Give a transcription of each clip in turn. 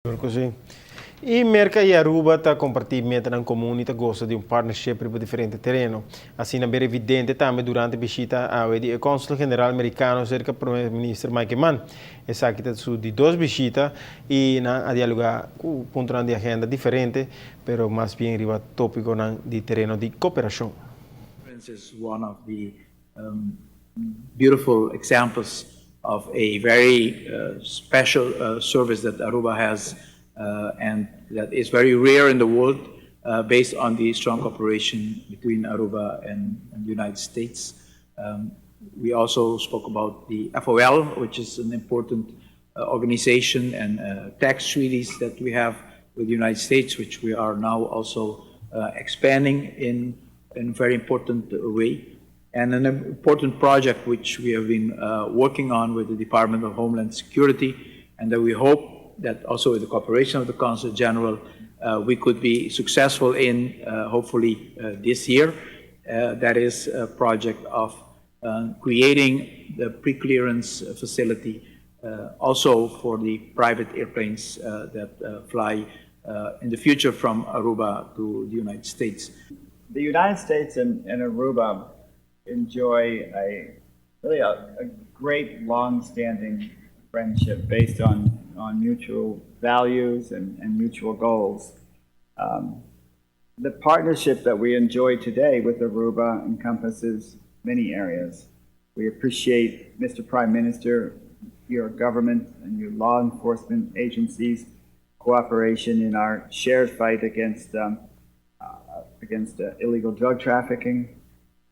Così. E Merca e Aruba sta compartimento in comune sta gosta di un partnership per differenti terreni. Assim, è evidente também durante a visita ao Consul General Americano cerca Primeiro Ministro Mike Mann. E sa che su di due visite e a dialogare con punti di agenda differenti, però mais bien arriva topico di terreno di cooperazione. Is one of the beautiful examples of a very special service that Aruba has and that is very rare in the world based on the strong cooperation between Aruba and the United States. We also spoke about the FOL, which is an important organization and tax treaties that we have with the United States, which we are now also expanding in a very important way. And an important project which we have been working on with the Department of Homeland Security, and that we hope that also with the cooperation of the Consul General, we could be successful in hopefully this year. That is a project of creating the pre-clearance facility also for the private airplanes that fly in the future from Aruba to the United States. The United States and Aruba enjoy a great long-standing friendship based on mutual values and mutual goals. The partnership that we enjoy today with Aruba encompasses many areas. We appreciate, Mr. Prime Minister, your government and your law enforcement agencies' cooperation in our shared fight against illegal drug trafficking.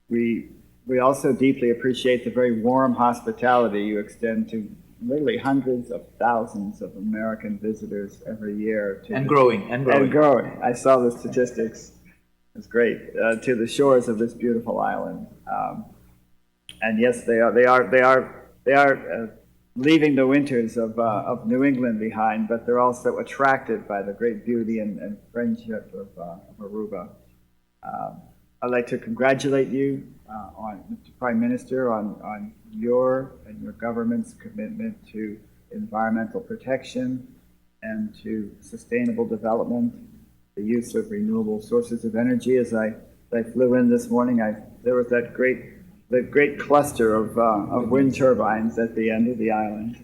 We also deeply appreciate the very warm hospitality you extend to literally hundreds of thousands of American visitors every year. And growing. I saw the statistics. It's great. To the shores of this beautiful island. And yes, they are leaving the winters of New England behind, but they're also attracted by the great beauty and friendship of Aruba. I'd like to congratulate you, Mr. Prime Minister, on your and your government's commitment to environmental protection and to sustainable development, the use of renewable sources of energy. As I flew in this morning, there was that great cluster of wind turbines at the end of the island.